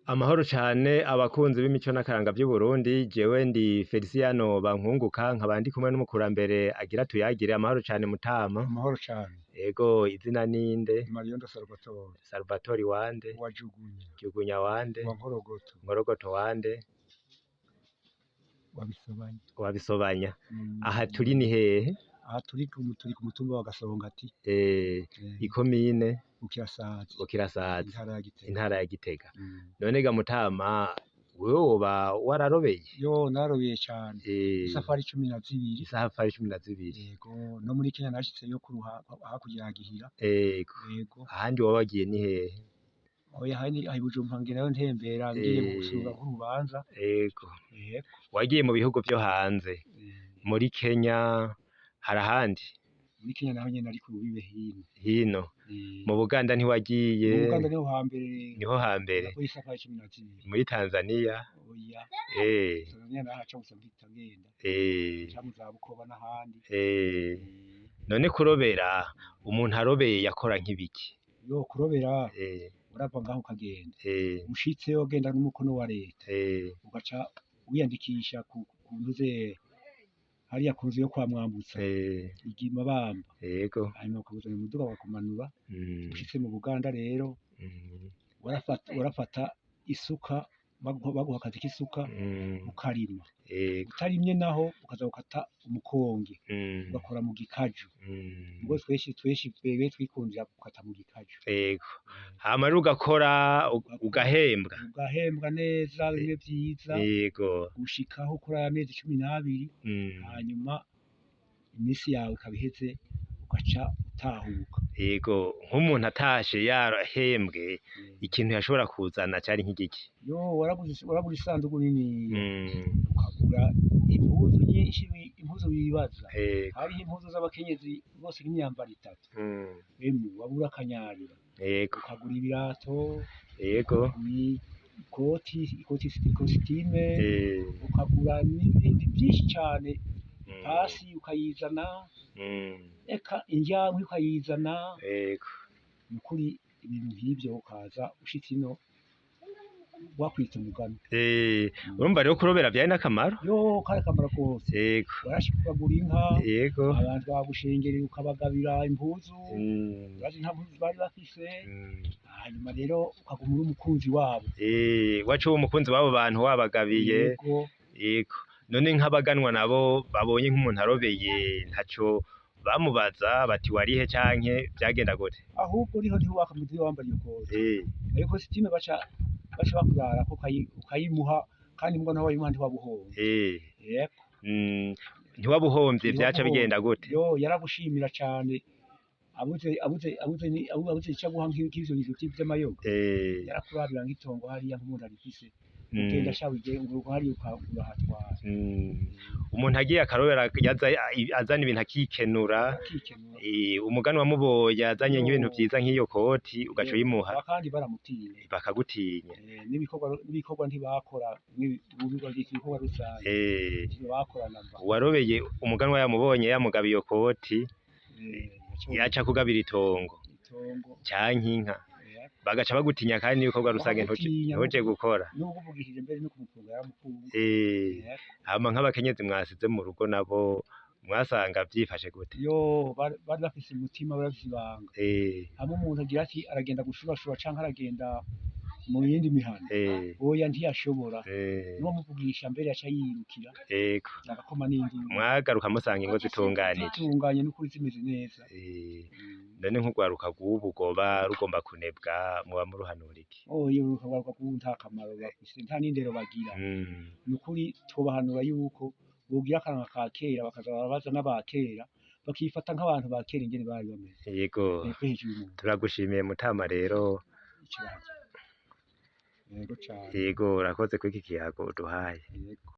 Amahoro cane abakunzi b'imico n'akaranga vy'Uburundi, jewe ndi Feliciano Bankunguka nkaba ndi kumwe n'umukurambere agira tuyagire. Amahoro cane Mutama. Amahoro cane. Ego izina ninde? Mariyondo Salvatore. Salvatore wande? Wa Jugunya. Jugunya wande? Wa Nkorogoto. Nkorogoto wande? Wabisobanya. Wabisobanya. Aha turi ni hehe? Aha turi ku mutumba wa Gasongati. Ikomine? Bukirasazi. Bukirasazi. Intara ya Gitega. Intara ya Gitega. None ga Mutama wewe woba wararobeye? Yo narobeye cane. Isafari 12. Isafari 12. Yego no muri Kenya nashitseyo kuruha hakurya ya Gihira. Yego. Ahandi wabagiye ni hehe? Oya hani ahi Bujumbura ngirayo ntembera ngiye gusura nk'urubanza. Yego. Yego. Wagiye mu bihugu vyo hanze? Muri Kenya hari ahandi? Muri Kenya naho nyene ari ku bibe hino. Hino. Mu Buganda ntiwagiye? Mu Buganda niho hambere. Niho hambere. Muri Isafari 12. Muri Tanzania? Oya. Tanzania nahaca gusa mpita ngenda. Camu za Bukoba n'ahandi. None kurobera umuntu arobeye yakora nk'ibiki? Yo kurobera urava ngaho ukagenda. Ushitseyo ugenda n'umukono wa leta. Ugaca wiyandikisha ku ntuze hariya ku nzu yo kwa Mwambutsa. Igima bamba. Yego. Hanyuma ukabuzana umuduga wakumanura. Ushitse mu Buganda rero warafata isuka baguha akazi k'isuka ukarima. Utarimye naho ukaza gukata umukonge ugakora mu gikaju. Ubwo twebwe twikundira gukata mu gikaju. Yego. Hama rero ugakora ugahembwa. Ugahembwa neza bimwe vyiza. Yego. Gushikaho kuri amezi 12. Hanyuma imisi yawe ikabiheze ugaca utahuka. Yego. Nk'umuntu atashe yarahembwe ikintu yashobora kuzana cari nk'igiki? Yo waraguze isanduku nini. Ukagura impuzu nyinshi, impuzu wibaza. Hariho impuzu z'abakenyezi bose nk'imyambaro 3. Wabura akanyarira. Yego. Ukagura ibirato. Yego. Ikositime. Ukagura n'ibindi byinshi cane. Pasi ukayizana. Eka injyankwi ukayizana. Yego. Nukuri ibintu nk'ivyo ukaza ushitse ino wakwita umugani. Urumva rero kurobera vyari n'akamaro? Yo kari akamaro kose. Yego. Warashika ukagura inka. Yego. Abantu bagushengerera ukabagabira impuzu. Bazi nta mpuzu bari bafise. Hanyuma rero ukaguma uri umukunzi wabo. Wacu umukunzi wabo bantu wabagabiye. Yego. Yego. None nk'abaganwa nabo babonye nk'umuntu arobeye ntaco bamubaza bati warihe canke vyagenda gute? Ahubwo niho ntiwakamuzi wambariye ukose. Ayo kositime baca bakurara ko ukayimuha kandi mbwa nawe wayimuha ntiwabuhomvye. Yego. Ntiwabuhomvye vyaca bigenda gute? Yo yaragushimira cane. Abuze icaguha nk'ivyo bintu vy'amayoga. Yarakurabira nk'itongo hariya nk'umuntu arifise. Ugenda shawije ngo hari ukahatwara. Umuntu agiye akarobera azana ibintu akikenura. Umugani wamuboye azanye nk'ibintu vyiza nk'iyo koti ugaca uyimuha. Kandi baramutinya. Bakagutinya. N'ibikorwa ntibakora ibikorwa rusange. Bakorana mba. Uwarobeye umugani yamubonye yamugabiye iyo koti yaca kugabira itongo. Canke inka. Bagaca bagutinya kandi n'ibikorwa rusange ntoje gukora. Nubwo uvugishije mbere no kumufunga yaramufunga. Hama nk'abakenyezi mwasize mu rugo nabo mwasanga vyifashe gute? Yo bari bafise umutima bafise ibanga. Hamwe umuntu agira ati aragenda gushurashura canke aragenda mu yindi mihana. Oya ntiyashobora. Nuwo muvugisha mbere yaca yirukira. Yego. Agakoma n'indi. Mwagaruka musanga ingo zitunganije. Zitunganye n'ukuri zimeze neza. None nk'ugwaruka rw'ubu goba rugomba kunebwa muba muruhanura iki? Oya urugwaruka rw'ubu nta kamaro bafise nta n'indero bagira. Nukuri twobahanura yuko bogira akaranga ka kera bakaza barabaza n'abakera bakifata nk'abantu ba kera ingene bari bameze. Yego. Turagushimiye Mutama rero. Yego cane. Yego urakoze kw'iki kiyago uduhaye. Yego.